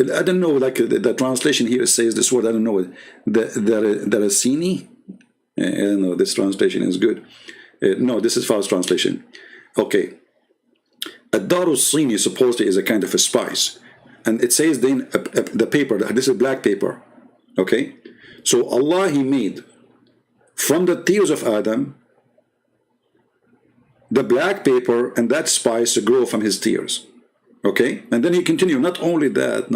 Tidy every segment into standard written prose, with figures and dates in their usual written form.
I don't know, like the translation here says this word, I don't know, the Racini. I don't know, this translation is good. No, this is false translation. Okay. Ad-daru Sini supposedly is a kind of a spice. And it says then the paper, this is black paper. Okay. So Allah, He made from the tears of Adam the black paper, and that spice to grow from his tears. Okay. And then He continued, not only that.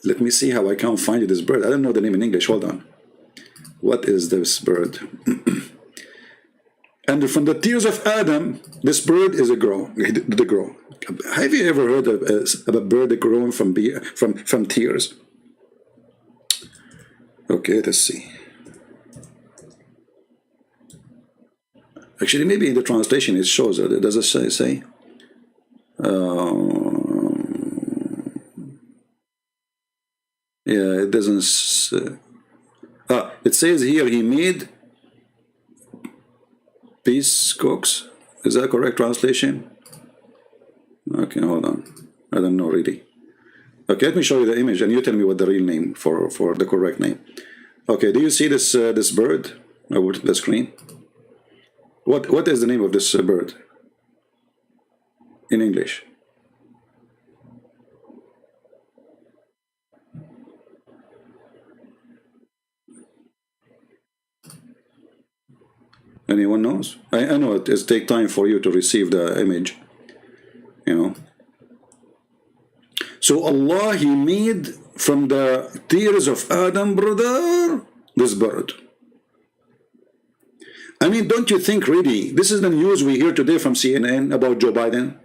Let me see how I can find this bird. I don't know the name in English. Hold on. What is this bird? And from the tears of Adam, this bird is the grow. Have you ever heard of a bird growing from tears? Okay, let's see. Actually, maybe in the translation it shows it. Does it say? Yeah, it doesn't. It says here He made peacocks. Is that correct translation? Okay, hold on. I don't know really. Okay, let me show you the image, and you tell me what the real name for the correct name. Okay, do you see this this bird over the screen? What is the name of this bird in English? Anyone knows? I know it takes time for you to receive the image, you know. So Allah, He made from the tears of Adam, brother, this bird. I mean, don't you think really, this is the news we hear today from CNN about Joe Biden?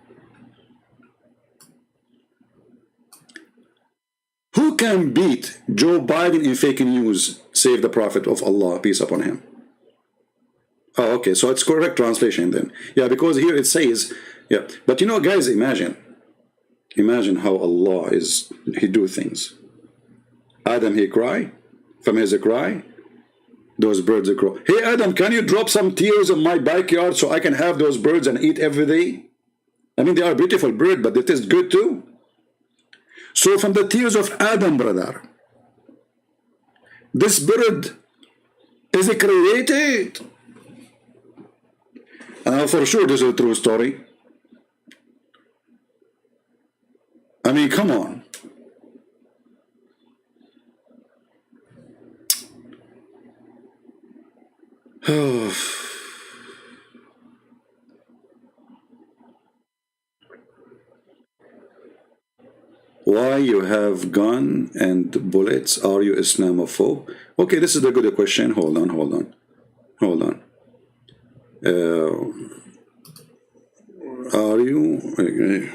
Who can beat Joe Biden in fake news, save the Prophet of Allah, peace upon him? Oh, okay, so it's correct translation then. Yeah, because here it says, yeah. But you know, guys, imagine how Allah He do things. Adam, he cry. From his cry, those birds grow. Hey, Adam, can you drop some tears in my backyard so I can have those birds and eat every day? I mean, they are beautiful birds, but it is good too. So from the tears of Adam, brother, this bird is created. And for sure this is a true story. I mean, come on. Why you have gun and bullets? Are you Islamophobe? Okay, this is a good question. Hold on. Are you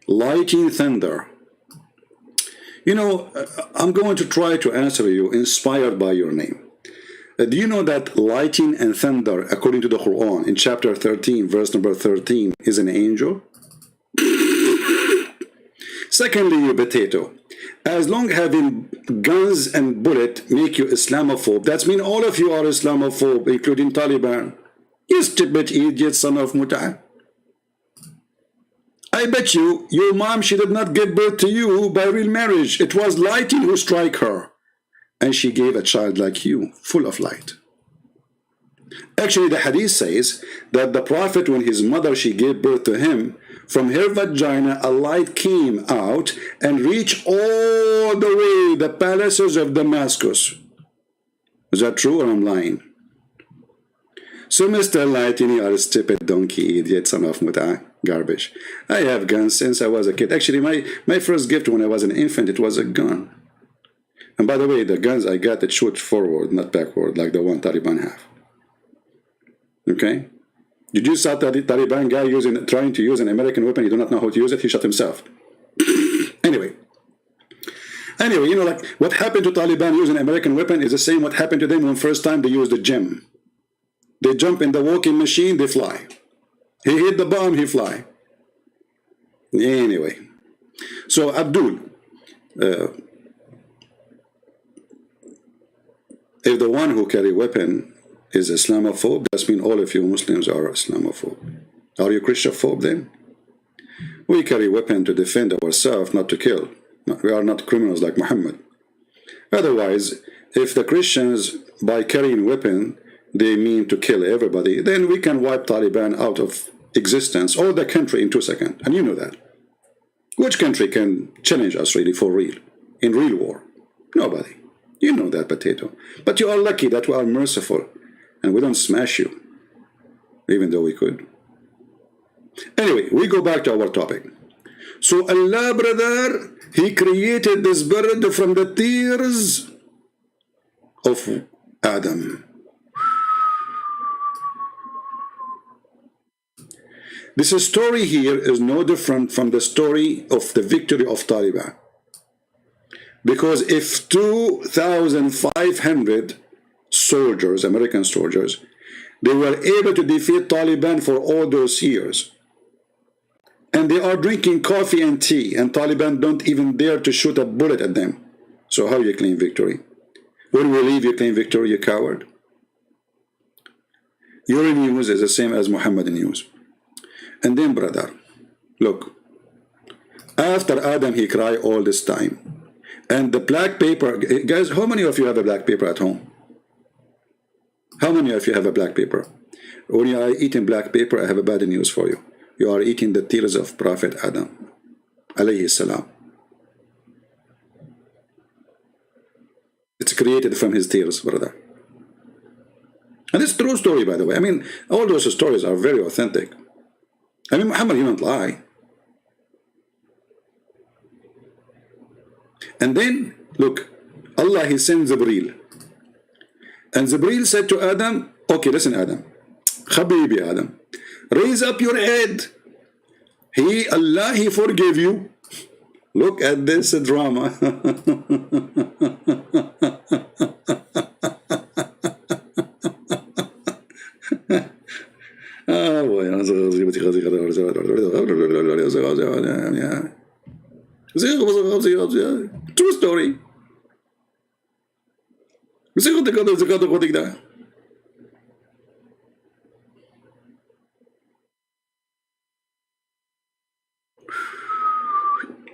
lighting thunder? You know, I'm going to try to answer you inspired by your name. Do you know that lightning and thunder, according to the Quran, in chapter 13, verse number 13, is an angel? Secondly, you potato. As long having guns and bullet make you Islamophobe, that means all of you are Islamophobe, including Taliban. You stupid idiot, son of Muta. I bet you, your mom, she did not give birth to you by real marriage. It was lightning who struck her. And she gave a child like you, full of light. Actually, the hadith says that the Prophet, when his mother, she gave birth to him, from her vagina a light came out and reached all the way the palaces of Damascus. Is that true or I'm lying? So, Mr. Lightning, you are a stupid donkey, idiot, son of Muta, garbage. I have guns since I was a kid. Actually, my first gift when I was an infant, it was a gun. And by the way, the guns I got, it shoot forward, not backward, like the one Taliban have. Okay? Did you saw that the Taliban guy trying to use an American weapon? He do not know how to use it. He shot himself. Anyway, you know, like what happened to Taliban using an American weapon is the same what happened to them when first time they used the gym. They jump in the walking machine, they fly. He hit the bomb, he fly. Anyway, so Abdul, if the one who carry weapon is Islamophobe. That means all of you Muslims are Islamophobe. Are you Christianophobe then? We carry weapon to defend ourselves, not to kill. We are not criminals like Muhammad. Otherwise, if the Christians, by carrying weapon, they mean to kill everybody, then we can wipe Taliban out of existence or the country in 2 seconds. And you know that. Which country can challenge us really for real, in real war? Nobody. You know that, potato. But you are lucky that we are merciful and we don't smash you, even though we could. Anyway, we go back to our topic. So Allah, brother, He created this bird from the tears of Adam. This story here is no different from the story of the victory of Taliban. Because if 2,500 soldiers, American soldiers, they were able to defeat Taliban for all those years, and they are drinking coffee and tea, and Taliban don't even dare to shoot a bullet at them. So how you claim victory? When we leave, you claim victory, you coward. Your news is the same as Muhammadan news. And then, brother, look, after Adam, he cried all this time. And the black paper, guys, how many of you have a black paper at home? How many of you have a black paper? When you are eating black paper, I have a bad news for you. You are eating the tears of Prophet Adam, alayhi salam. It's created from his tears, brother. And it's a true story, by the way. I mean, all those stories are very authentic. I mean, Muhammad, he won't lie. And then, look, Allah, He sends Jibreel. And Jibreel said to Adam, okay, listen, Adam. Habibi Adam, raise up your head. Allah, He forgave you. Look at this drama. True story.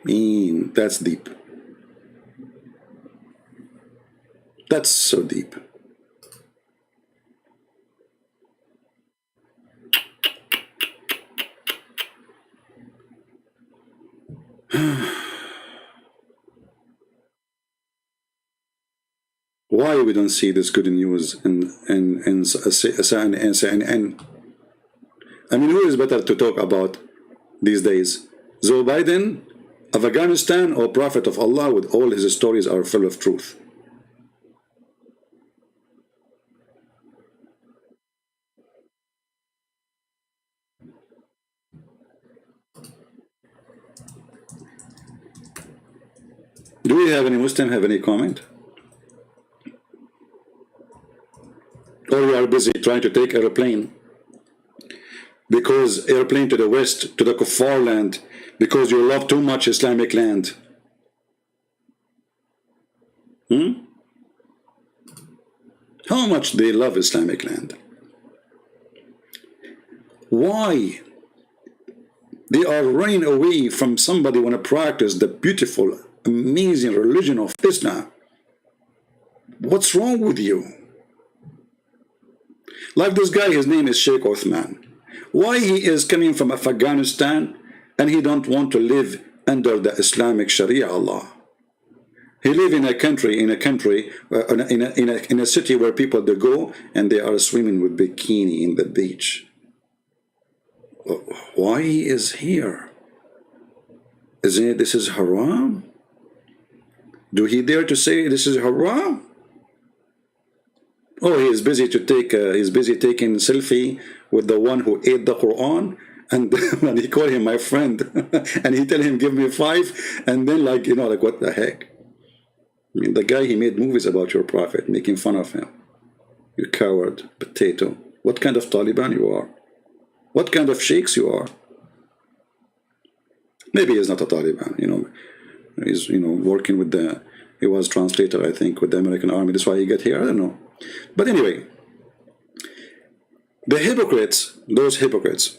mean, that's deep. That's so deep. Why we don't see this good news in CNN? I mean, who is better to talk about these days? Joe Biden, Afghanistan, or Prophet of Allah? With all his stories are full of truth. Do we have any Muslim have any comment? Or we are busy trying to take airplane, because airplane to the west, to the Kuffar land, because you love too much Islamic land. How much they love Islamic land? Why they are running away from somebody who want to practice the beautiful, amazing religion of Islam? What's wrong with you? Like this guy, his name is Sheikh Uthman. Why he is coming from Afghanistan and he don't want to live under the Islamic Sharia Allah? He live in a country, in a city where people they go and they are swimming with bikini in the beach. Why he is here? Isn't it this is haram? Do he dare to say this is haram? Oh, he is busy to take. He's busy taking selfie with the one who ate the Quran, and when he called him my friend, and he tell him give me 5, and then like like what the heck? I mean, the guy he made movies about your prophet, making fun of him. You coward, potato! What kind of Taliban you are? What kind of sheikhs you are? Maybe he's not a Taliban. He's working with the. He was translator, I think, with the American army. That's why he got here. I don't know. But anyway, The hypocrites, those hypocrites,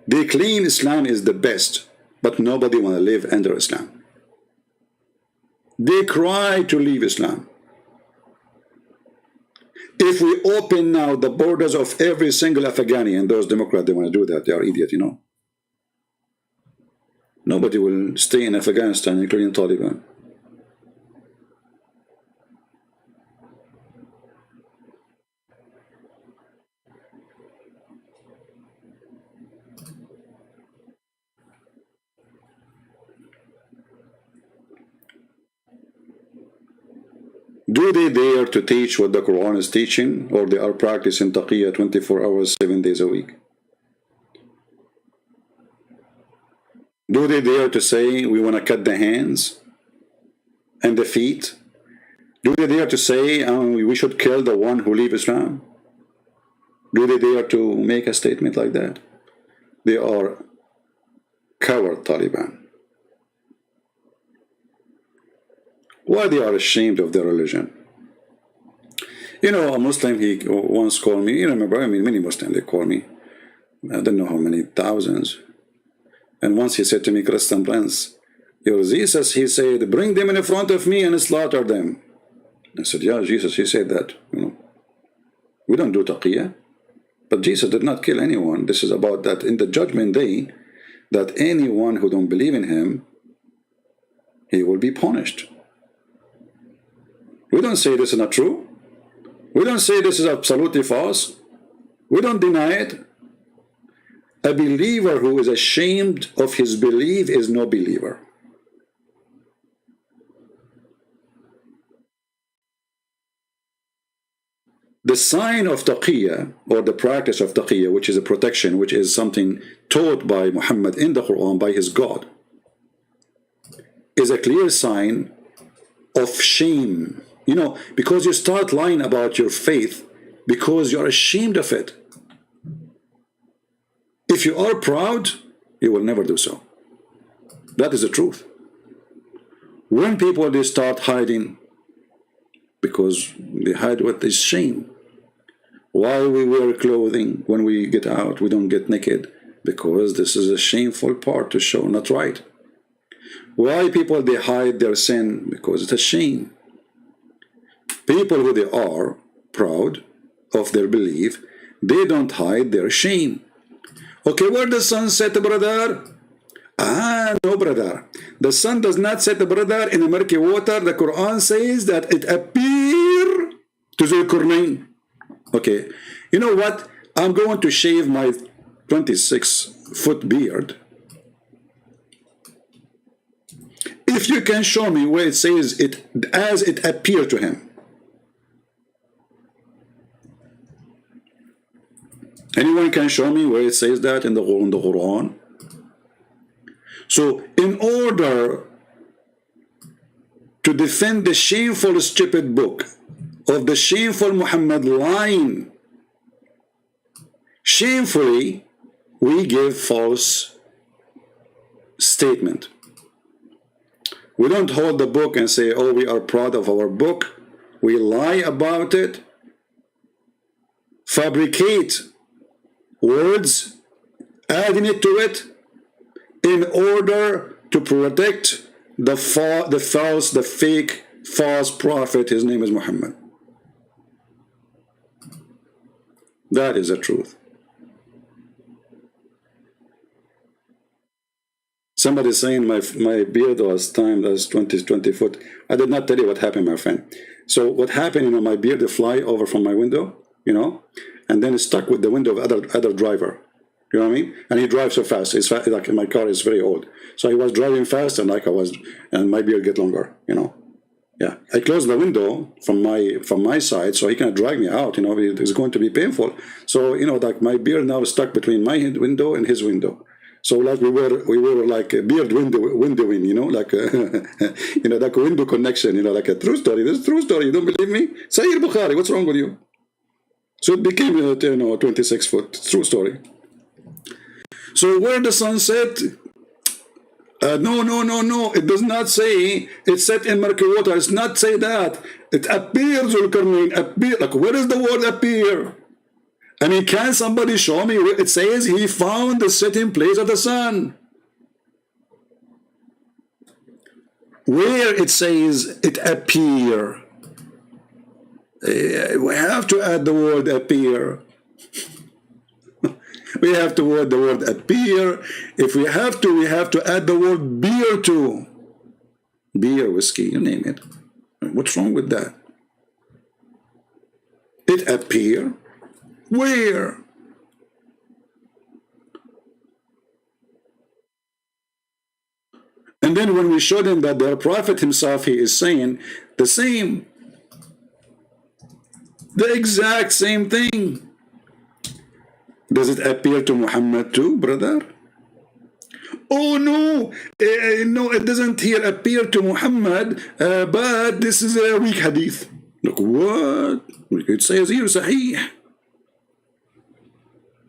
they claim Islam is the best, but nobody want to live under Islam. They cry to leave Islam. If we open now the borders of every single Afghani, and those Democrats, they want to do that, they are idiots, you know. Nobody will stay in Afghanistan, including Taliban. Do they dare to teach what the Quran is teaching, or they are practicing Taqiyya 24 hours, 7 days a week? Do they dare to say we want to cut the hands and the feet? Do they dare to say we should kill the one who leaves Islam? Do they dare to make a statement like that? They are coward Taliban. Why they are ashamed of their religion? You know, a Muslim, he once called me, you remember, I mean, many Muslims, they call me, I don't know how many thousands. And once he said to me, Christian Prince, your Jesus, he said, bring them in front of me and slaughter them. I said, yeah, Jesus, he said that. You know, we don't do Taqiyya. But Jesus did not kill anyone. This is about that in the judgment day, that anyone who don't believe in him, he will be punished. We don't say this is not true. We don't say this is absolutely false. We don't deny it. A believer who is ashamed of his belief is no believer. The sign of Taqiyya, or the practice of Taqiyya, which is a protection, which is something taught by Muhammad in the Quran by his God, is a clear sign of shame. You know, because you start lying about your faith because you're ashamed of it. If you are proud, you will never do so. That is the truth. When people, they start hiding, because they hide what is shame. Why we wear clothing when we get out, we don't get naked? Because this is a shameful part to show, not right. Why people, they hide their sin? Because it's a shame. People who they are proud of their belief, they don't hide their shame. Okay, where the sun set, brother? No, brother. The sun does not set, brother, in the murky water. The Quran says that it appeared to Zulkarnain. Okay, you know what? I'm going to shave my 26-foot beard. If you can show me where it says it as it appeared to him. Anyone can show me where it says that in the Quran? So, in order to defend the shameful, stupid book of the shameful Muhammad lying, shamefully, we give false statement. We don't hold the book and say, oh, we are proud of our book. We lie about it, fabricate words, adding it to it, in order to protect the fake, false prophet. His name is Muhammad. That is the truth. Somebody saying my beard was timed as 20 foot. I did not tell you what happened, my friend. So what happened, you know, my beard would fly over from my window, you know, and then it's stuck with the window of other driver. You know what I mean? And he drives so fast. It's like my car is very old. So he was driving fast, and and my beard get longer, you know. Yeah. I closed the window from my side so he can drag me out, you know, it's going to be painful. So, you know, like my beard now is stuck between my window and his window. So like we were like a beard windowing, you know, like you know, like a window connection, you know, like a true story. This is a true story. You don't believe me? Sahih Bukhari, what's wrong with you? So it became, you know, 26 foot. True story. So where the sun set, No, no, no, no. It does not say it's set in murky water. It's not say that. It appears, appear. Like, where is the word appear? I mean, can somebody show me where it says he found the setting place of the sun? Where it says it appear. We have to add the word appear. We have to add the word appear. If we have to add the word beer too. Beer, whiskey, you name it. What's wrong with that? It appear. Where? And then when we showed him that the Prophet himself, he is saying the same. The exact same thing. Does it appear to Muhammad too, brother? Oh no, no, it doesn't here appear to Muhammad, but this is a weak hadith. Look, what? It says here, Sahih.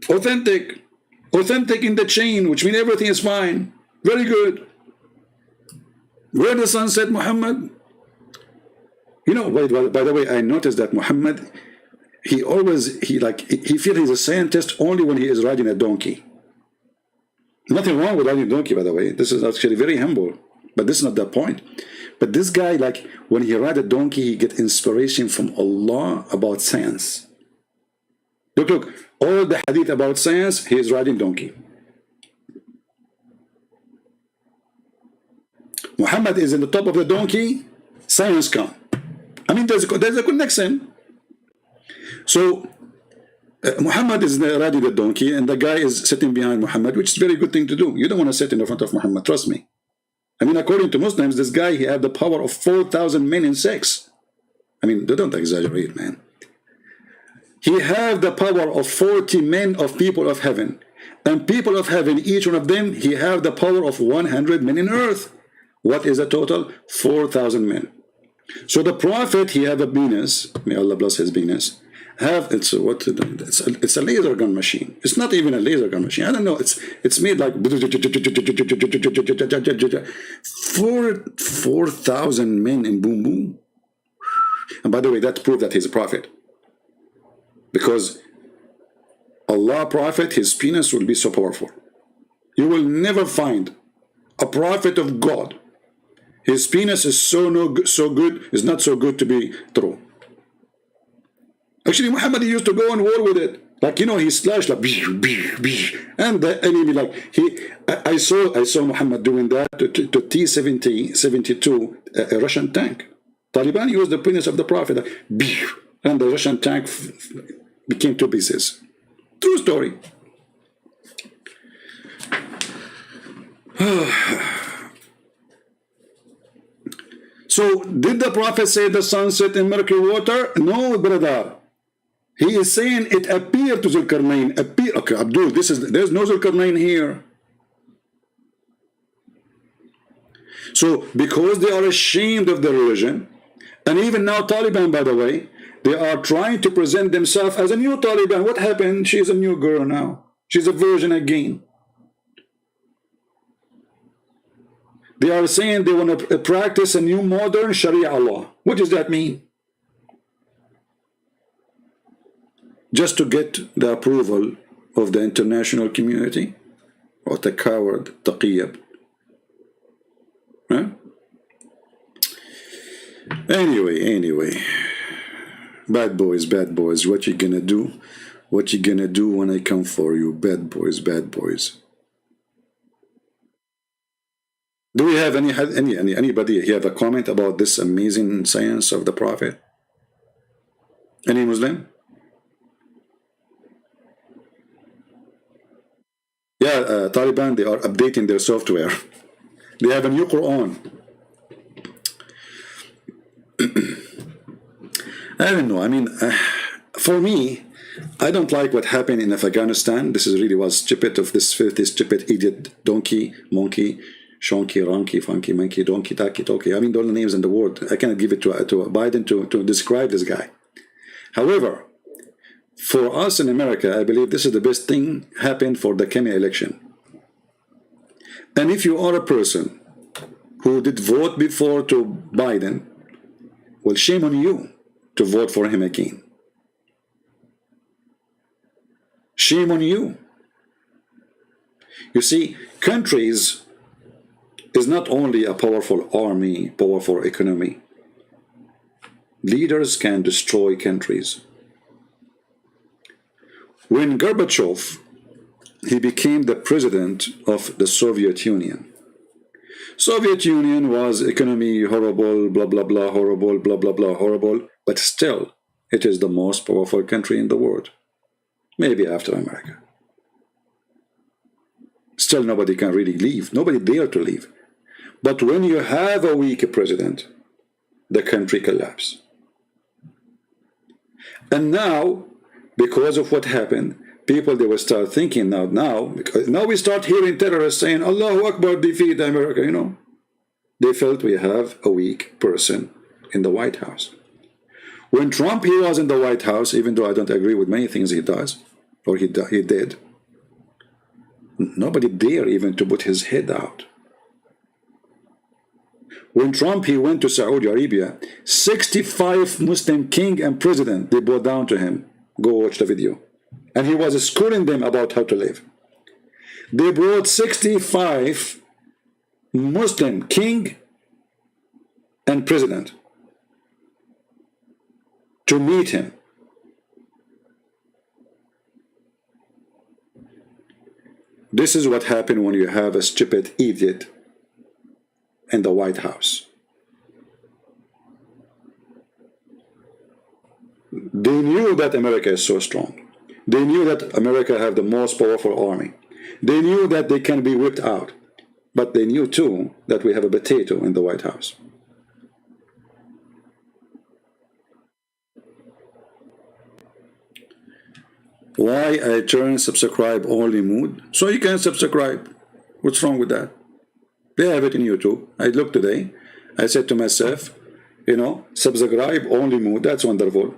Authentic. Authentic in the chain, which means everything is fine. Very good. Where the sun set, Muhammad? You know, by the way, I noticed that Muhammad, he feels he's a scientist only when he is riding a donkey. Nothing wrong with riding a donkey, by the way. This is actually very humble, but this is not the point. But this guy, like, when he rides a donkey, he gets inspiration from Allah about science. Look, all the hadith about science, he is riding donkey. Muhammad is in the top of the donkey, science come. I mean, there's a connection. So, Muhammad is riding the donkey, and the guy is sitting behind Muhammad, which is a very good thing to do. You don't want to sit in the front of Muhammad, trust me. I mean, according to Muslims, this guy, he had the power of 4,000 men in sex. I mean, they don't exaggerate, man. He had the power of 40 men of people of heaven. And people of heaven, each one of them, he had the power of 100 men in earth. What is the total? 4,000 men. So the Prophet, he had a penis. May Allah bless his penis. It's a laser gun machine. It's not even a laser gun machine. I don't know. It's made like 4,000 men in boom boom. And by the way, that proved that he's a prophet, because Allah Prophet, his penis will be so powerful. You will never find a prophet of God. His penis is so good. Is not so good to be true. Actually, Muhammad used to go on war with it. Like, you know, he slashed like, and the enemy, like, I saw Muhammad doing that to T-72, a Russian tank. Taliban used the penis of the Prophet, like, and the Russian tank became 2 pieces. True story. So, did the Prophet say the sun set in murky water? No, brother. He is saying it appeared to Zulkarnain. Okay, Abdul, there's no Zulkarnain here. So, because they are ashamed of their religion, and even now Taliban, by the way, they are trying to present themselves as a new Taliban. What happened? She's a new girl now. She's a virgin again. They are saying they want to practice a new modern Sharia law. What does that mean? Just to get the approval of the international community? What a coward, Taqiyya. Huh? Anyway. Bad boys, what you gonna do? What you gonna do when I come for you? Bad boys. Do we have anybody here have a comment about this amazing science of the Prophet? Any Muslim? Yeah, Taliban, they are updating their software. They have a new Quran. I don't know. I mean, for me, I don't like what happened in Afghanistan. This is really was stupid of this filthy, stupid idiot, donkey, monkey, shonky, ronky, funky, monkey, donkey, taki, toki. I mean, all the names in the world. I cannot give it to Biden to describe this guy. However, for us in America, I believe this is the best thing happened for the Kenya election. And if you are a person who did vote before to Biden, well, shame on you to vote for him again. Shame on you. You see, countries is not only a powerful army, powerful economy. Leaders can destroy countries. When Gorbachev, he became the president of the Soviet Union. Soviet Union was economy horrible, blah, blah, blah, horrible, blah, blah, blah, horrible, but still, it is the most powerful country in the world. Maybe after America. Still, nobody can really leave. Nobody dare to leave. But when you have a weak president, the country collapses. And now, because of what happened, people, they will start thinking now we start hearing terrorists saying, Allahu Akbar, defeat America, you know. They felt we have a weak person in the White House. When Trump, he was in the White House, even though I don't agree with many things he does, or he did, nobody dare even to put his head out. When Trump, he went to Saudi Arabia, 65 Muslim king and president, they bowed down to him. Go watch the video. And he was schooling them about how to live. They brought 65 Muslim king and president to meet him. This is what happened when you have a stupid idiot in the White House. They knew that America is so strong. They knew that America have the most powerful army. They knew that they can be whipped out. But they knew too that we have a potato in the White House. Why I turn subscribe only mood? So you can subscribe. What's wrong with that? They have it in YouTube. I looked today. I said to myself, you know, subscribe only mood. That's wonderful.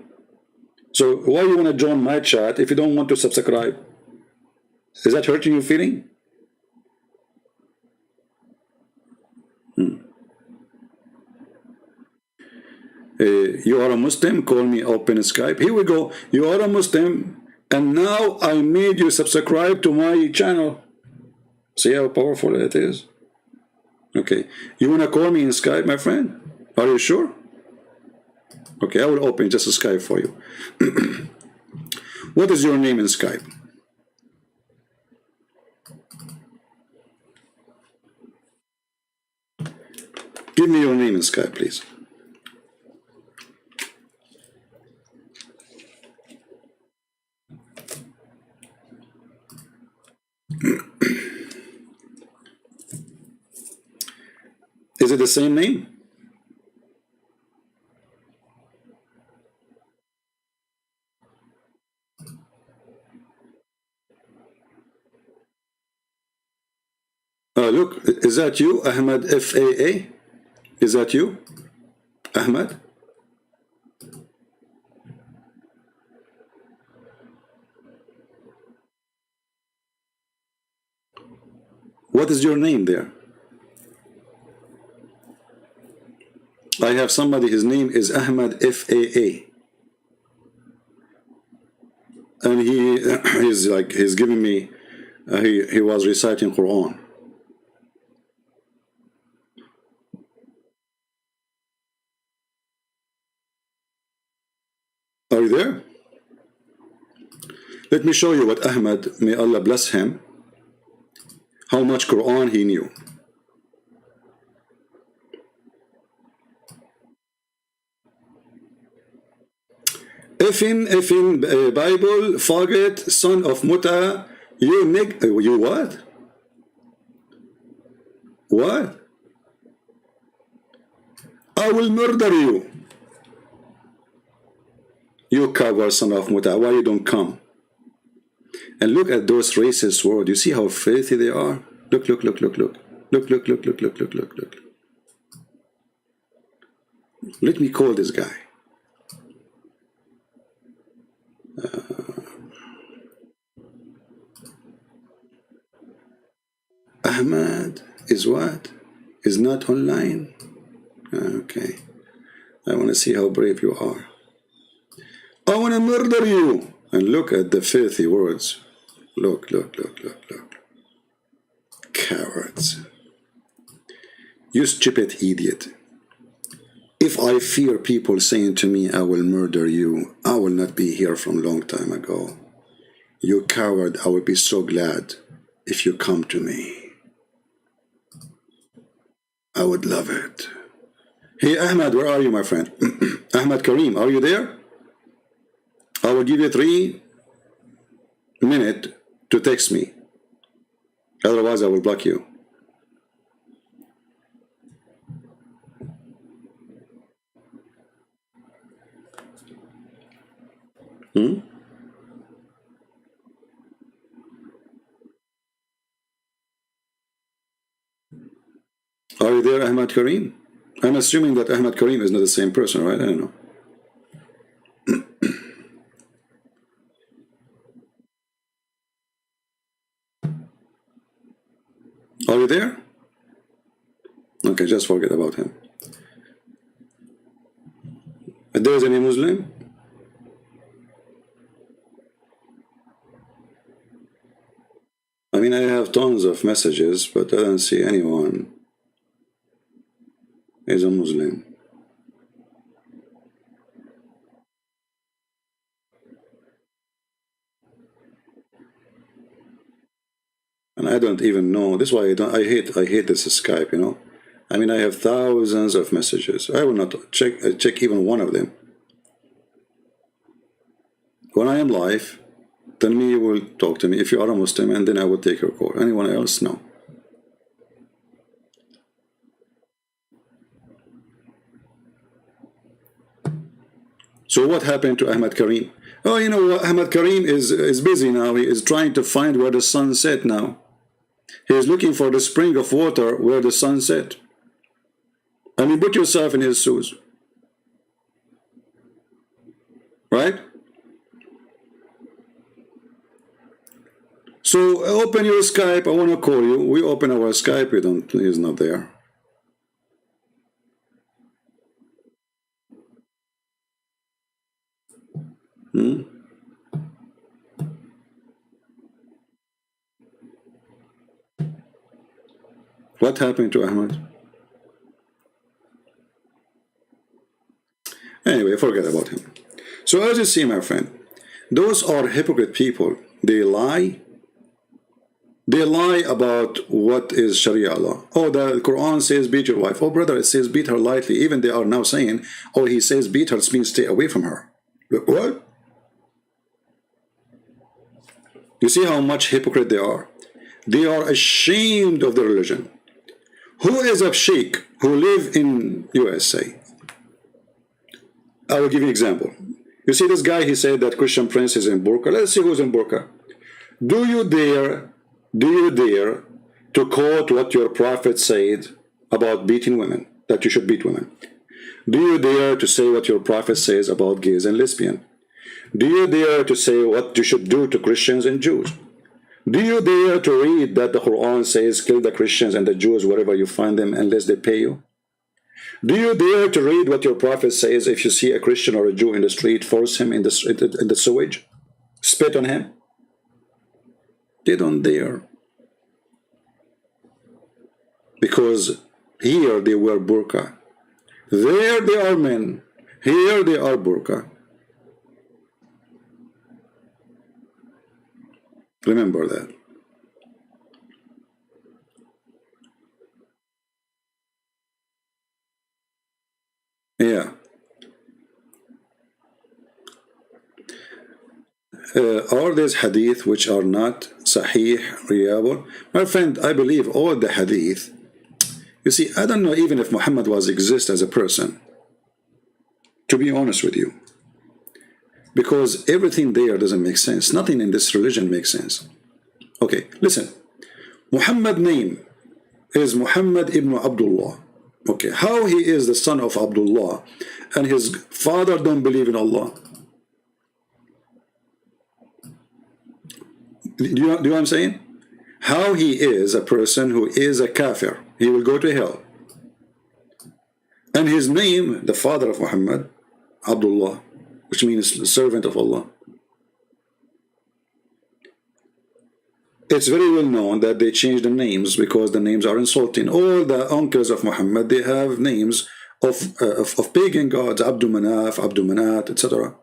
So why you want to join my chat if you don't want to subscribe? Is that hurting your feeling? You are a Muslim, call me, open Skype. Here we go. You are a Muslim, and now I made you subscribe to my channel. See how powerful it is? Okay. You want to call me in Skype, my friend? Are you sure? Okay, I will open just a Skype for you. What is your name in Skype? Give me your name in Skype, please. Is it the same name? Look, is that you, Ahmed FAA? Is that you, Ahmed? What is your name there? I have somebody, his name is Ahmed FAA. And he's giving me, he was reciting Quran. Are you there? Let me show you what Ahmed, may Allah bless him, how much Quran he knew. If in Bible, forget, son of Muta, you what? What? I will murder you. You coward, son of Muta, why you don't come? And look at those racist words. You see how filthy they are? Look, look, look, look, look. Look, look, look, look, look, look, look, look. Let me call this guy. Ahmed is what? Is not online? Okay. I want to see how brave you are. I want to murder you. And look at the filthy words. Look, look, look, look, look. Cowards. You stupid idiot. If I fear people saying to me, I will murder you, I will not be here from a long time ago. You coward, I will be so glad if you come to me. I would love it. Hey, Ahmad, where are you, my friend? Ahmad Kareem, are you there? I will give you 3 minutes to text me. Otherwise, I will block you. Are you there, Ahmad Kareem? I'm assuming that Ahmad Kareem is not the same person, right? I don't know. Are you there? Okay, just forget about him. If there is any Muslim? I mean, I have tons of messages, but I don't see anyone is a Muslim. And I don't even know. This is why I hate this Skype, you know. I mean, I have thousands of messages. I will not check even one of them. When I am live, then me will talk to me if you are a Muslim, and then I will take your call. Anyone else? No. So what happened to Ahmad Kareem? Oh, you know what? Ahmad Kareem is busy now. He is trying to find where the sun set now. He is looking for the spring of water where the sun set. I mean, put yourself in his shoes. Right? So open your Skype. I want to call you. We open our Skype. He's not there. What happened to Ahmad? Anyway, forget about him. So as you see, my friend, those are hypocrite people. They lie. They lie about what is Sharia law. Oh, the Quran says beat your wife. Oh, brother, it says beat her lightly. Even they are now saying, oh, he says beat her, it means stay away from her. What? You see how much hypocrite they are? They are ashamed of their religion. Who is a sheikh who live in USA? I will give you an example. You see this guy, he said that Christian prince is in burqa. Let's see who's in burqa. Do you dare to quote what your prophet said about beating women, that you should beat women? Do you dare to say what your prophet says about gays and lesbians? Do you dare to say what you should do to Christians and Jews? Do you dare to read that the Quran says kill the Christians and the Jews wherever you find them unless they pay you? Do you dare to read what your prophet says if you see a Christian or a Jew in the street, force him in the sewage? Spit on him? They don't dare. Because here they wear burqa. There they are men. Here they are burqa. Remember that. Yeah. Are these hadith which are not sahih, reliable? My friend, I believe all the hadith. You see, I don't know even if Muhammad was exist as a person, to be honest with you. Because everything there doesn't make sense. Nothing in this religion makes sense. Okay, listen. Muhammad's name is Muhammad ibn Abdullah. Okay, how he is the son of Abdullah and his father don't believe in Allah? Do you know what I'm saying? how he is a person who is a kafir. He will go to hell. And his name, the father of Muhammad, Abdullah, which means servant of Allah. It's very well known that they changed the names because the names are insulting. All the uncles of Muhammad, they have names of pagan gods, Abdul Manaf, Abdul Manat, etc.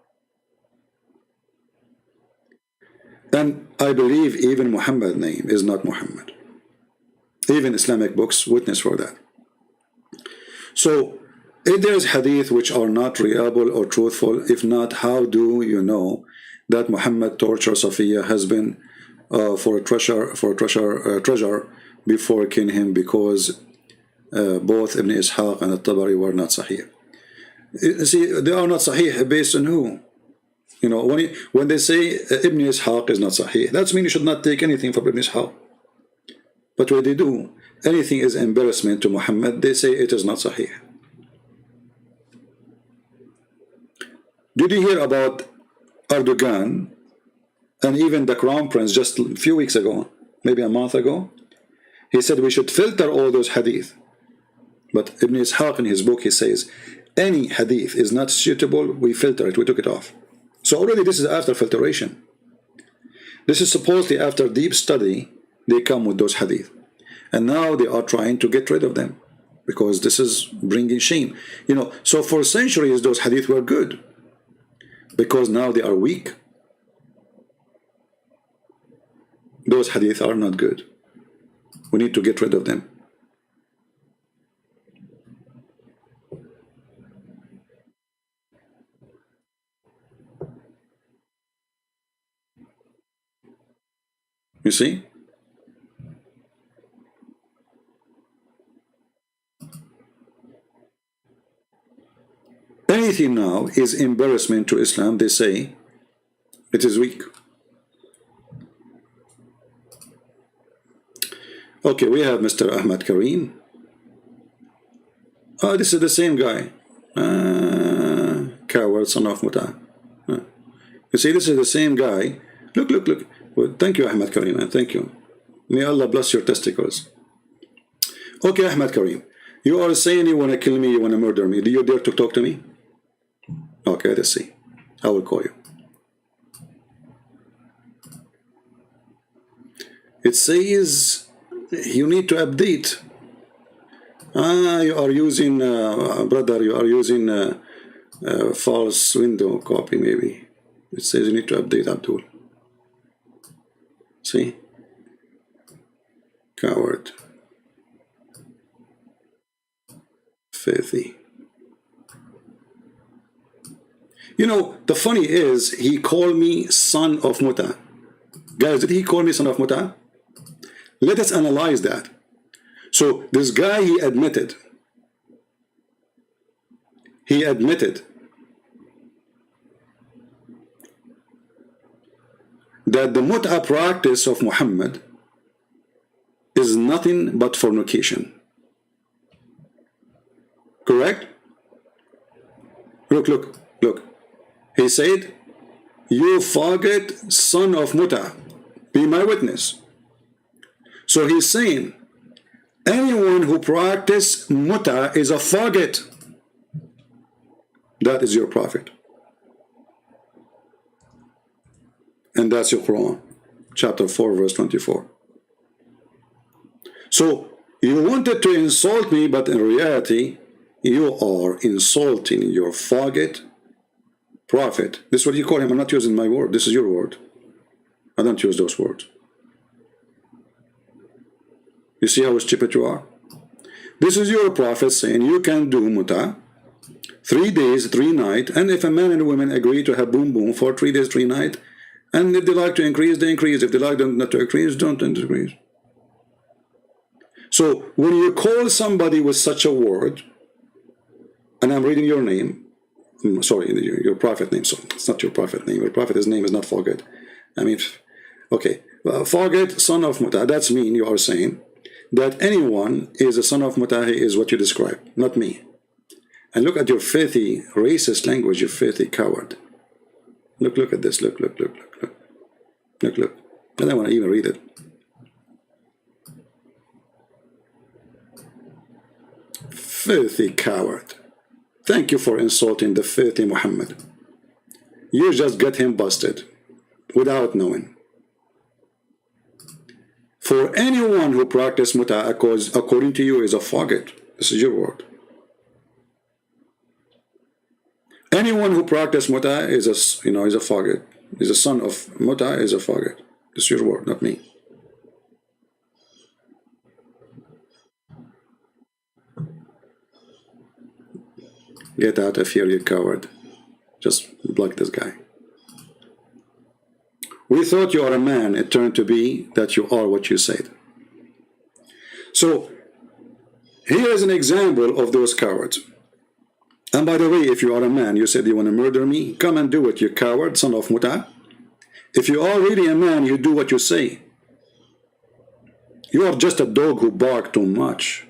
And I believe even Muhammad's name is not Muhammad. Even Islamic books witness for that. So, if there is hadith which are not reliable or truthful, if not, how do you know that Muhammad tortured Safiya husband for a treasure before killing him, because both Ibn Ishaq and At-Tabari were not sahih? See, they are not sahih based on who? You know, when they say Ibn Ishaq is not sahih, that means you should not take anything from Ibn Ishaq. But what they do, anything is embarrassment to Muhammad, they say it is not sahih. Did you hear about Erdogan and even the Crown Prince just a few weeks ago, maybe a month ago? He said we should filter all those hadith. But Ibn Ishaq in his book, he says, any hadith is not suitable, we filter it, we took it off. So already this is after filtration. This is supposedly after deep study, they come with those hadith. And now they are trying to get rid of them, because this is bringing shame. You know, so for centuries those hadith were good, because now they are weak. Those hadith are not good. We need to get rid of them. You see? Anything now is embarrassment to Islam. They say it is weak. Okay, we have Mr. Ahmad Kareem. Oh, this is the same guy. Coward, son of Muta. You see, this is the same guy. Look, look, look. Well, thank you, Ahmad Kareem, man. Thank you. May Allah bless your testicles. Okay, Ahmad Kareem. You are saying you want to kill me, you want to murder me. Do you dare to talk to me? Okay, let's see. I will call you. It says you need to update. You are using, brother, you are using false window copy maybe. It says you need to update, Abdul. See? Coward. Filthy. You know, the funny is, he called me son of Muta. Guys, did he call me son of Muta? Let us analyze that. So, this guy, he admitted that the Muta practice of Muhammad is nothing but fornication. Correct? Look, look, look. He said, you faggot, son of Muta, be my witness. So he's saying, anyone who practices Muta is a faggot. That is your prophet. And that's your Quran, chapter 4, verse 24. So, you wanted to insult me, but in reality, you are insulting your faggot prophet. This is what you call him. I'm not using my word. This is your word. I don't use those words. You see how stupid you are? This is your prophet saying you can do Muta 3 days, 3 nights, and if a man and a woman agree to have boom boom for 3 days, 3 nights, and if they like to increase, they increase. If they like not to increase, don't increase. So when you call somebody with such a word, and I'm reading your name, sorry, your prophet name, so it's not your prophet name. Your prophet's name is not Faggot. I mean, okay, Faggot, son of Muta. That's mean you are saying that anyone is a son of Muta is what you describe, not me. And look at your filthy, racist language, you filthy coward. Look at this. Look. I don't want to even read it. filthy coward. Thank you for insulting the filthy Muhammad. You just got him busted without knowing. For anyone who practices Muta, according to you, is a faggot. This is your word. Anyone who practices Muta is a faggot. Is a son of Muta, is a faggot. This is your word, not me. Get out of here, you coward. Just block this guy. We thought you are a man. It turned to be that you are what you said. So, here is an example of those cowards. And by the way, if you are a man, you said you want to murder me, come and do it, you coward, son of Muta. If you are really a man, you do what you say. You are just a dog who barks too much.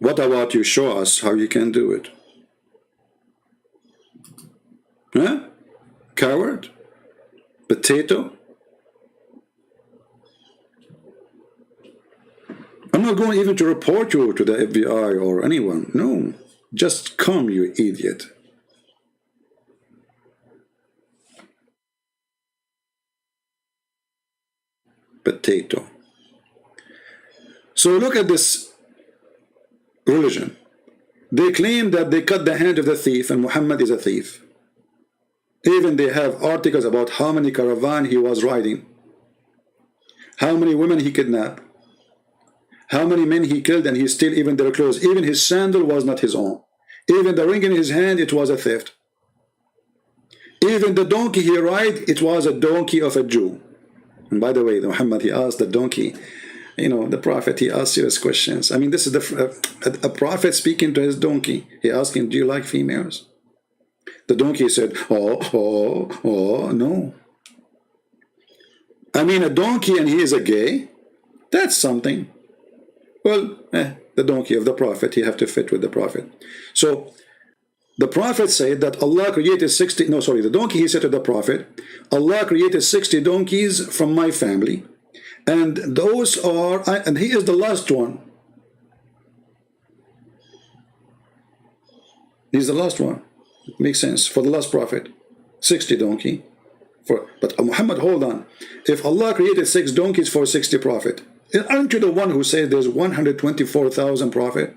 What about you show us how you can do it? Huh? Coward? Potato? I'm not going even to report you to the FBI or anyone. No. Just come, you idiot. Potato. So look at this religion. They claim that they cut the hand of the thief and Muhammad is a thief. Even they have articles about how many caravans he was riding, how many women he kidnapped, how many men he killed, and he stole even their clothes. Even his sandal was not his own. Even the ring in his hand, it was a theft. Even the donkey he ride, it was a donkey of a Jew. And by the way, Muhammad, he asked the donkey, the prophet, he asked serious questions. I mean, this is a prophet speaking to his donkey. He asked him, do you like females? The donkey said, oh, no. I mean, a donkey and he is a gay? That's something. Well, the donkey of the prophet, he have to fit with the prophet. So, the prophet said that Allah created the donkey, he said to the prophet, Allah created 60 donkeys from my family, and those are, and he is the last one. He's the last one. It makes sense for the last prophet. 60 donkey. But Muhammad, hold on. If Allah created 6 donkeys for 60 prophet, aren't you the one who said there's 124,000 prophet?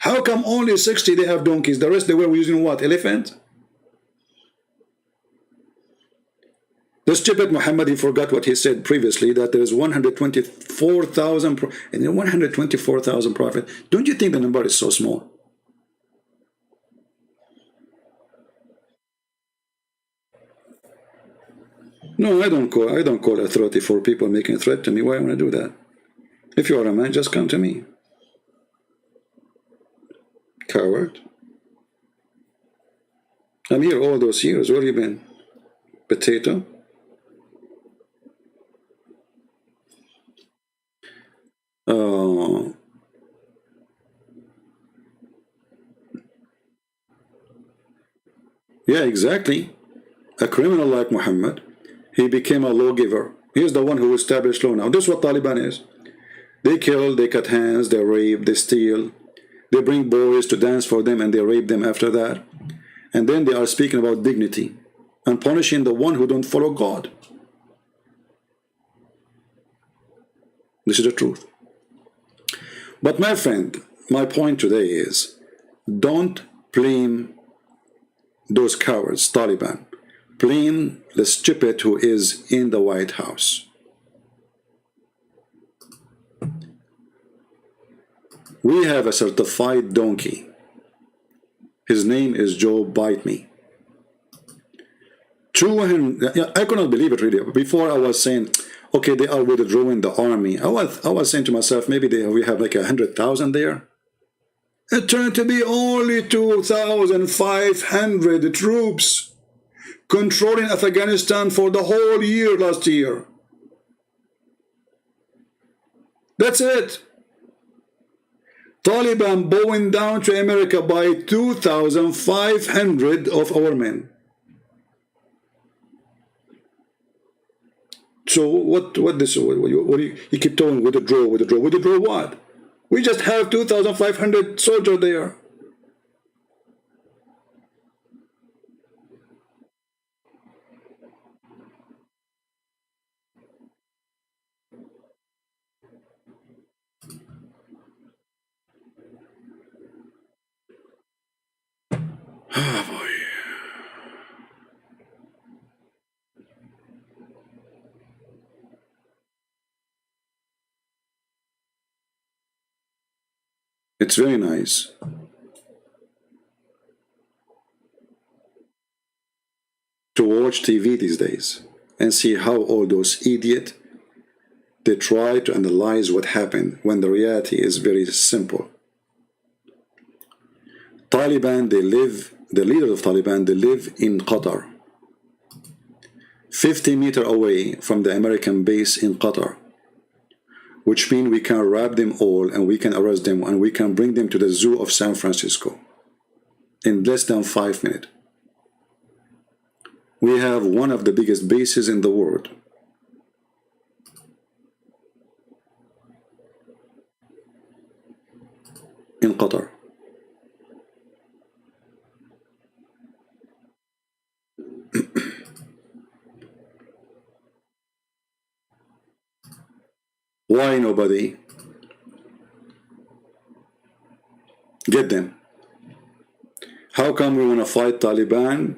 How come only 60 they have donkeys? The rest they were using what? Elephant? The stupid Muhammad, he forgot what he said previously, that there is 124,000 and 124,000 prophet. Don't you think the number is so small? No, I don't call authority for people making a threat to me. Why I want to do that? If you are a man, just come to me. Coward. I'm here all those years. Where have you been? Potato. Yeah, exactly. A criminal like Muhammad, he became a lawgiver. He's the one who established law now. This is what Taliban is. They kill, they cut hands, they rape, they steal. They bring boys to dance for them and they rape them after that. And then they are speaking about dignity and punishing the one who don't follow God. This is the truth. But my friend, my point today is, don't blame those cowards, Taliban. Blame the stupid who is in the White House. We have a certified donkey. His name is Joe Bite Me. I could not believe it really. Before I was saying, okay, they are withdrawing the army. I was saying to myself, maybe we have like 100,000 there. It turned to be only 2,500 troops controlling Afghanistan for the whole year last year. That's it. Taliban bowing down to America by 2,500 of our men. So what you keep telling withdraw what? We just have 2,500 soldiers there. Oh boy. It's very nice to watch TV these days and see how all those idiots, they try to analyze what happened when the reality is very simple. Taliban, the leaders of Taliban, they live in Qatar, 50 meters away from the American base in Qatar, which means we can wrap them all and we can arrest them and we can bring them to the zoo of San Francisco in less than 5 minutes. We have one of the biggest bases in the world. In Qatar. Why nobody? Get them. How come we want to fight Taliban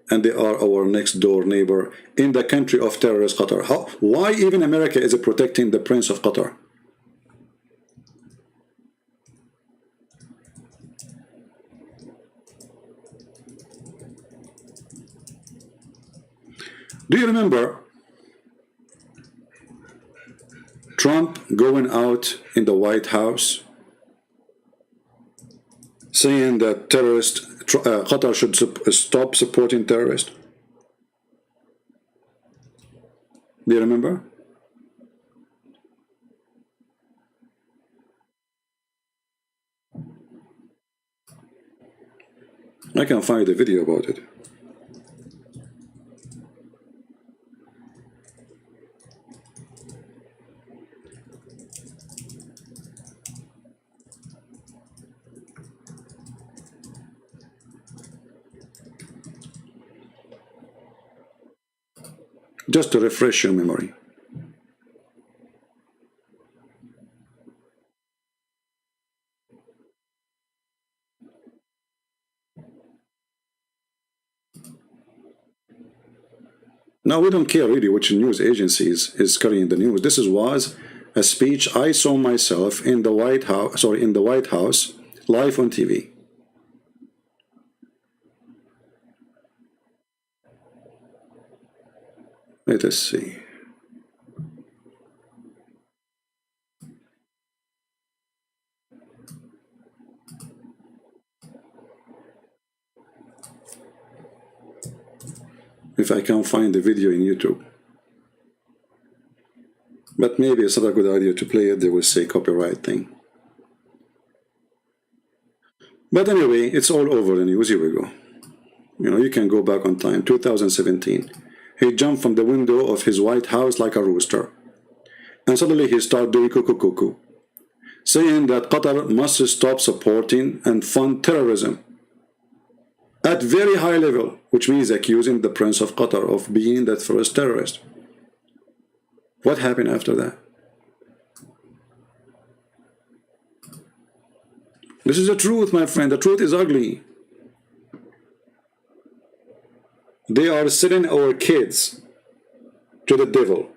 and they are our next door neighbor in the country of terrorist Qatar? Why even America is protecting the Prince of Qatar? Do you remember Trump going out in the White House saying that Qatar should stop supporting terrorists? Do you remember? I can find a video about it. Just to refresh your memory. Now we don't care really which news agencies is carrying the news. This was a speech I saw myself in the White House, live on TV. Let us see. If I can find the video in YouTube. But maybe it's not a good idea to play it. They will say copyright thing. But anyway, it's all over the news. Here we go. You know, you can go back on time. 2017. He jumped from the window of his White House like a rooster. And suddenly he started doing cuckoo, saying that Qatar must stop supporting and fund terrorism at very high level, which means accusing the Prince of Qatar of being that first terrorist. What happened after that? This is the truth, my friend. The truth is ugly. They are selling our kids to the devil.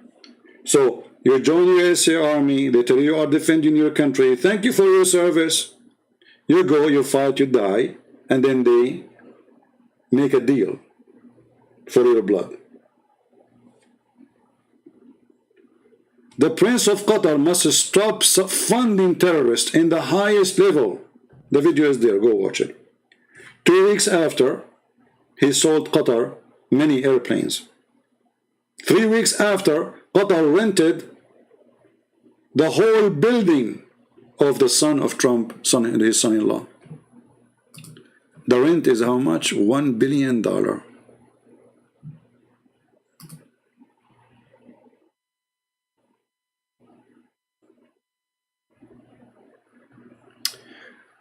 So you join the USA Army, they tell you are defending your country. Thank you for your service. You go, you fight, you die, and then they make a deal for your blood. The Prince of Qatar must stop funding terrorists in the highest level. The video is there, go watch it. 2 weeks after, he sold Qatar many airplanes. 3 weeks after, Qatar rented the whole building of the son of Trump, his son-in-law. The rent is how much? $1 billion.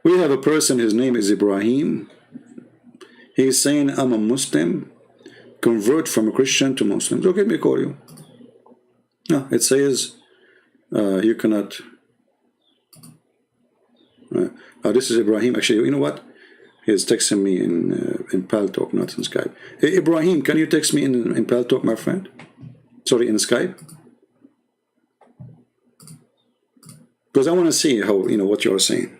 We have a person, his name is Ibrahim. He's saying, I'm a Muslim, convert from a Christian to Muslim. Okay, let me call you. No, it says you cannot. This is Ibrahim. Actually, you know what? He's texting me in PalTalk, not in Skype. Hey, Ibrahim, can you text me in PalTalk, my friend? Sorry, in Skype? Because I want to see how, what you're saying.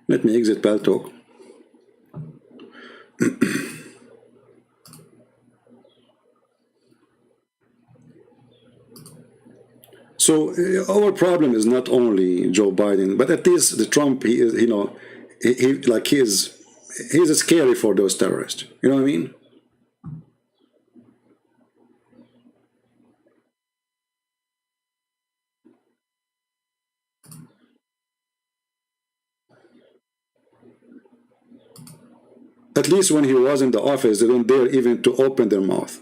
Let me exit PalTalk. So our problem is not only Joe Biden, but at least the Trump. He is, he's scary for those terrorists. You know what I mean? At least when he was in the office, they don't dare even to open their mouth.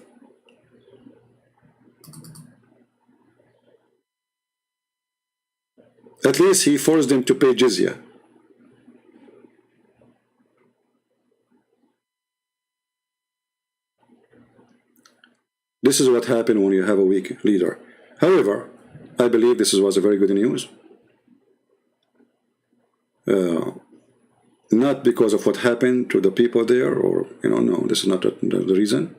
At least he forced them to pay jizya. This is what happened when you have a weak leader. However, I believe this was a very good news. Not because of what happened to the people there, or, no, this is not the reason.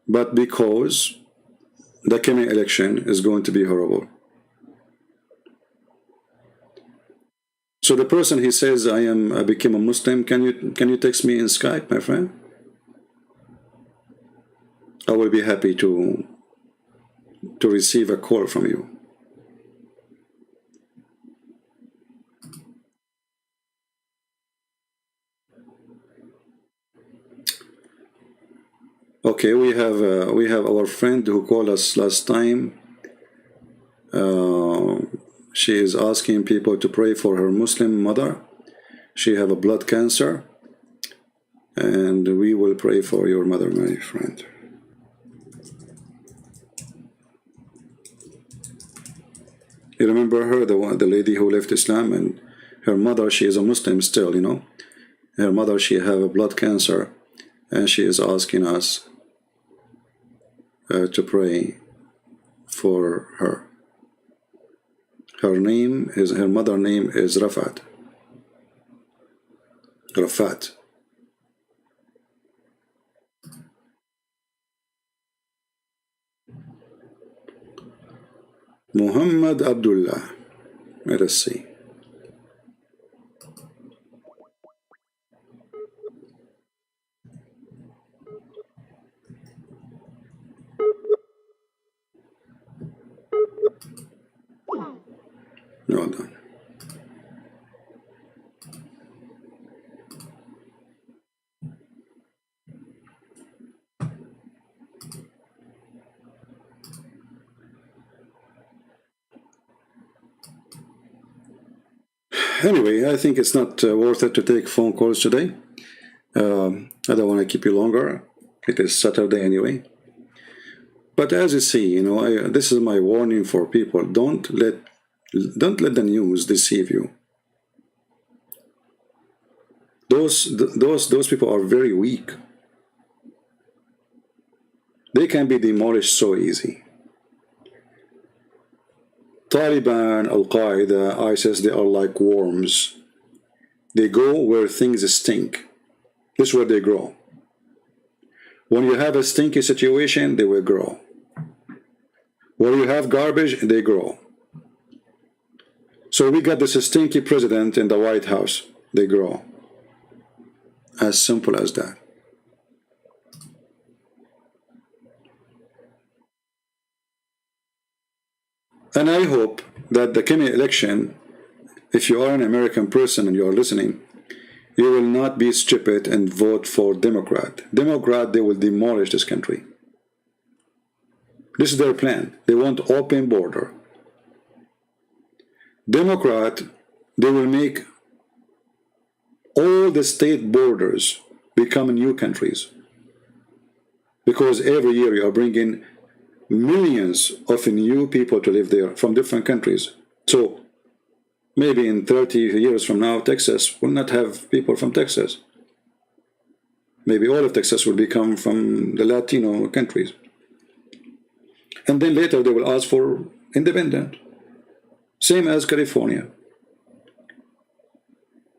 But because the coming election is going to be horrible. So the person, he says, I became a Muslim. Can you text me in Skype, my friend? I will be happy to receive a call from you. Okay, we have our friend who called us last time. She is asking people to pray for her Muslim mother. She have a blood cancer, and we will pray for your mother, my friend. You remember her, the lady who left Islam, and her mother, she is a Muslim still, Her mother, she have a blood cancer, and she is asking us to pray for her. Her mother name is Rafat. Rafat. Muhammad Abdullah. Let us see. No, done. Anyway, I think it's not worth it to take phone calls today. I don't want to keep you longer. It is Saturday anyway. But as you see, this is my warning for people. Don't let the news deceive you. Those people are very weak. They can be demolished so easy. Taliban, Al-Qaeda, ISIS, they are like worms. They go where things stink. This is where they grow. When you have a stinky situation, they will grow. Where you have garbage, they grow. So we got this stinky president in the White House. They grow. As simple as that. And I hope that the coming election, if you are an American person and you are listening, you will not be stupid and vote for Democrat. Democrat, they will demolish this country. This is their plan. They want open border. Democrat, they will make all the state borders become new countries. because every year you are bringing millions of new people to live there from different countries. So maybe in 30 years from now, Texas will not have people from Texas. Maybe all of Texas will become from the Latino countries. And then later they will ask for independent. Same as California.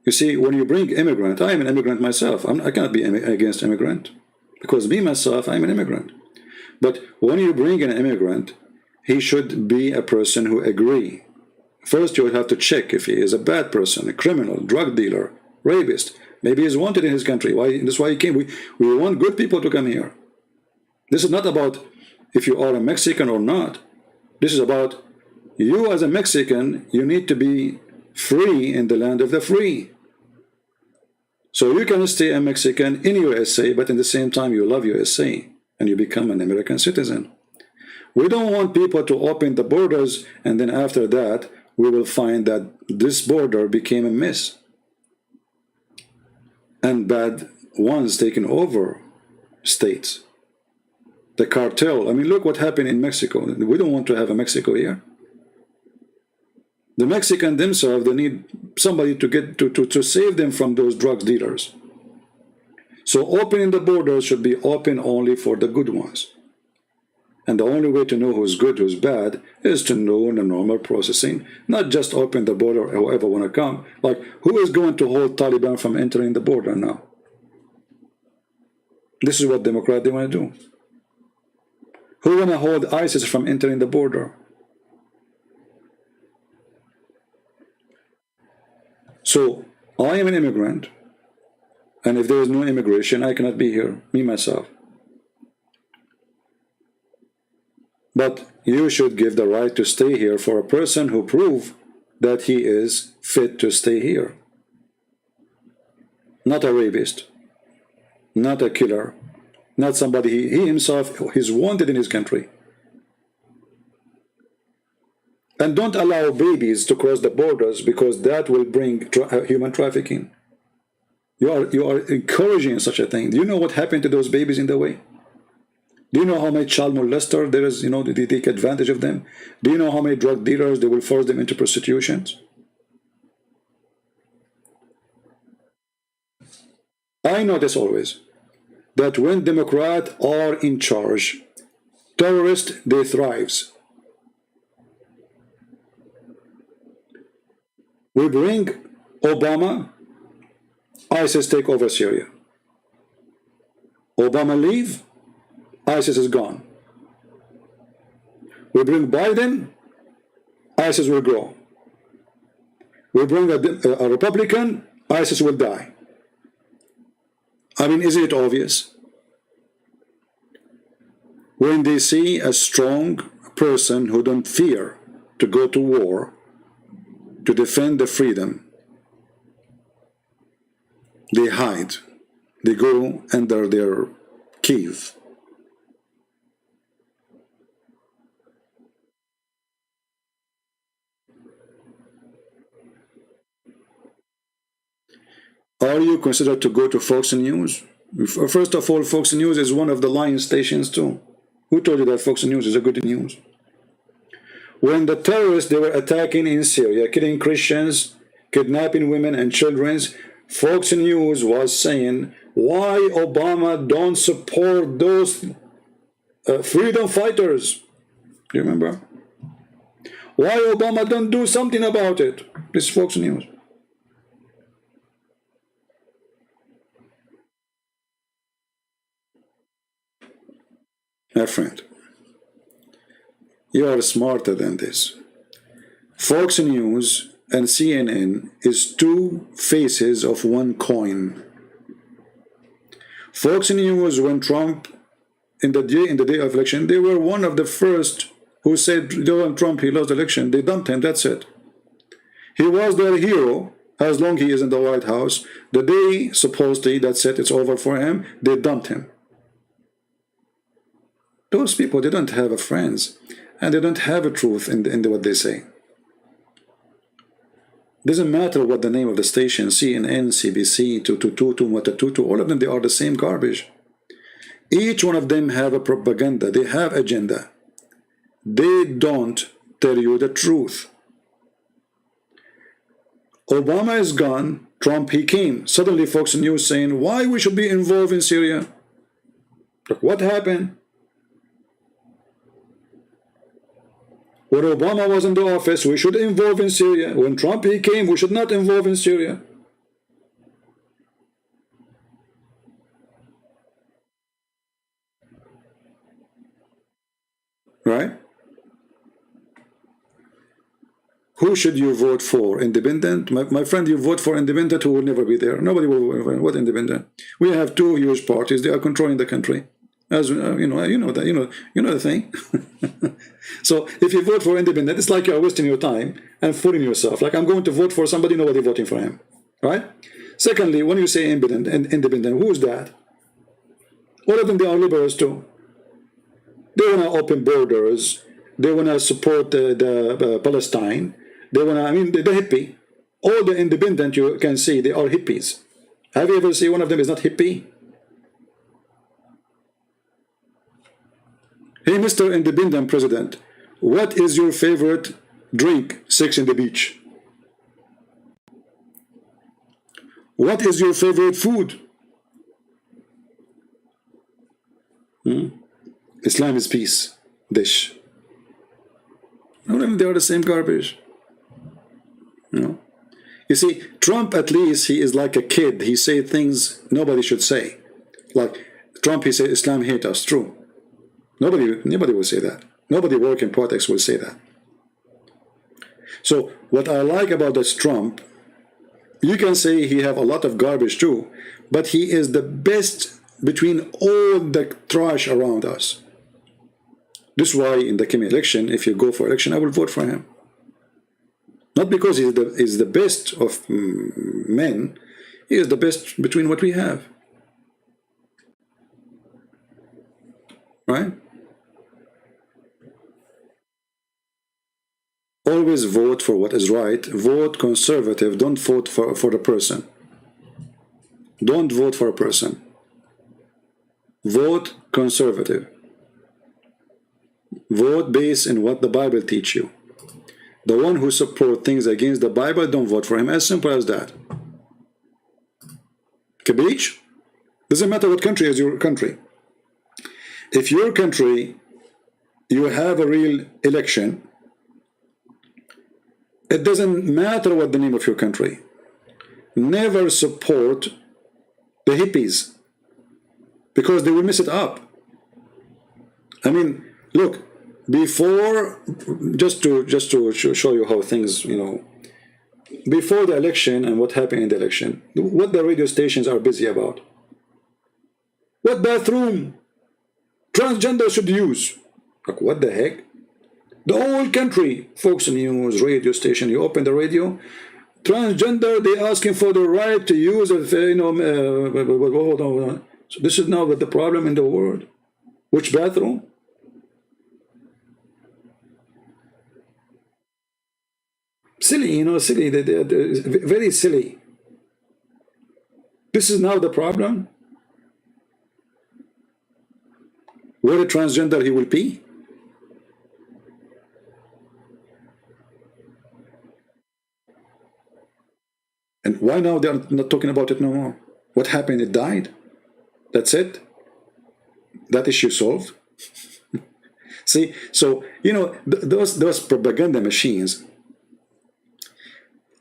You see, when you bring immigrant, I am an immigrant myself. I cannot be against immigrant, because me, myself, I'm an immigrant. But when you bring an immigrant, he should be a person who agree. First, you would have to check if he is a bad person, a criminal, drug dealer, rapist. Maybe he's wanted in his country. That's why he came. We want good people to come here. This is not about if you are a Mexican or not. This is about you as a Mexican, you need to be free in the land of the free. So you can stay a Mexican in USA, but at the same time you love USA and you become an American citizen. We don't want people to open the borders and then after that we will find that this border became a mess and bad ones taking over states. The cartel, I mean, look what happened in Mexico. We don't want to have a Mexico here. The Mexicans themselves, they need somebody to get to save them from those drug dealers. So opening the borders should be open only for the good ones. And the only way to know who's good, who's bad, is to know in the normal processing, not just open the border whoever want to come. Like, who is going to hold Taliban from entering the border now? This is what Democrats they want to do. Who want to hold ISIS from entering the border? So, I am an immigrant, and if there is no immigration, I cannot be here, me, myself. But you should give the right to stay here for a person who prove that he is fit to stay here. Not a rapist, not a killer, not somebody, he himself is wanted in his country. And don't allow babies to cross the borders, because that will bring human trafficking. You are encouraging such a thing. Do you know what happened to those babies in the way? Do you know how many child molesters there is, they take advantage of them? Do you know how many drug dealers they will force them into prostitutions? I notice always that when Democrats are in charge, terrorists, they thrive. We bring Obama, ISIS take over Syria. Obama leave, ISIS is gone. We bring Biden, ISIS will grow. We bring a Republican, ISIS will die. I mean, isn't it obvious? When they see a strong person who don't fear to go to war, to defend the freedom, they hide. They go under their cave. Are you considered to go to Fox News? First of all, Fox News is one of the lying stations too. Who told you that Fox News is a good news? When the terrorists, they were attacking in Syria, killing Christians, kidnapping women and children, Fox News was saying, why Obama don't support those freedom fighters? Do you remember? Why Obama don't do something about it? This is Fox News. My friend, you are smarter than this. Fox News and CNN is two faces of one coin. Fox News, when Trump, in the day of election, they were one of the first who said Donald Trump, he lost the election. They dumped him, that's it. He was their hero as long as he is in the White House. The day, supposedly, that's it, it's over for him, they dumped him. Those people, they don't have a friends, and they don't have a truth in what they say. Doesn't matter what the name of the station, CNN, CBC, Muta, all of them, they are the same garbage. Each one of them have a propaganda. They have agenda. They don't tell you the truth. Obama is gone. Trump, he came. Suddenly Fox News saying why we should be involved in Syria. Look, what happened? When Obama was in the office, we should involve in Syria. When Trump, he came, we should not involve in Syria. Right? Who should you vote for? Independent? My friend, you vote for independent who will never be there. Nobody will vote for what independent. We have two huge parties. They are controlling the country. As you know the thing. So if you vote for independent, it's like you're wasting your time and fooling yourself. Like I'm going to vote for somebody, nobody voting for him. Right? Secondly, when you say independent, who's that? All of them, they are liberals too. They want to open borders. They want to support the Palestine. They want to, I mean, the hippie. All the independent you can see, they are hippies. Have you ever seen one of them is not hippie? Hey, Mr. Independent President, what is your favorite drink? Sex in the beach. What is your favorite food? Islam is peace dish. No, they are the same garbage. You see, Trump, at least he is like a kid. He say things nobody should say. Like Trump, he said Islam hate us. True. Nobody will say that. Nobody working in politics will say that. So what I like about this Trump, you can say he have a lot of garbage too, but he is the best between all the trash around us. This is why in the coming election, if you go for election, I will vote for him. Not because he's the best of men, he is the best between what we have. Right? Always vote for what is right. Vote conservative. Don't vote for the person. Don't vote for a person. Vote conservative. Vote based on what the Bible teach you. The one who support things against the Bible, don't vote for him. As simple as that. Cabbage? Doesn't matter what country is your country. If your country, you have a real election, it doesn't matter what the name of your country. Never support the hippies because they will mess it up. I mean, look, before, just to show you how things, before the election and what happened in the election, what the radio stations are busy about. What bathroom transgender should use? Like, what the heck? The whole country, Fox News, radio station, you open the radio, transgender, they asking for the right to use, hold on. So this is now the problem in the world. Which bathroom? Silly, silly, very silly. This is now the problem. Where a transgender he will pee? And why now they are not talking about it no more? What happened? It died. That's that issue solved. See, so those propaganda machines,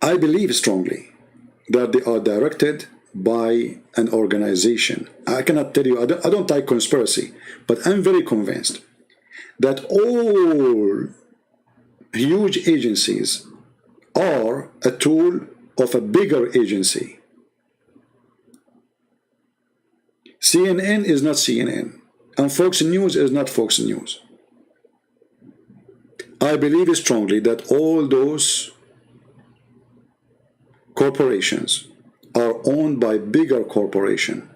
I believe strongly that they are directed by an organization. I cannot tell you, I don't like conspiracy, but I'm very convinced that all huge agencies are a tool of a bigger agency. CNN is not CNN, and Fox News is not Fox News. I believe strongly that all those corporations are owned by bigger corporation,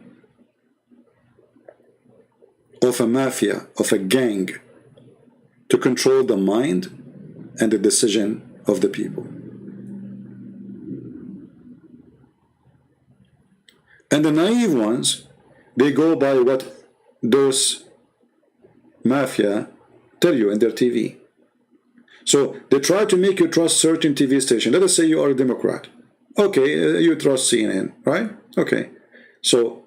of a mafia, of a gang, to control the mind and the decision of the people. And the naive ones, they go by what those mafia tell you in their TV. So they try to make you trust certain TV station. Let us say you are a Democrat. Okay, you trust CNN, right? Okay. So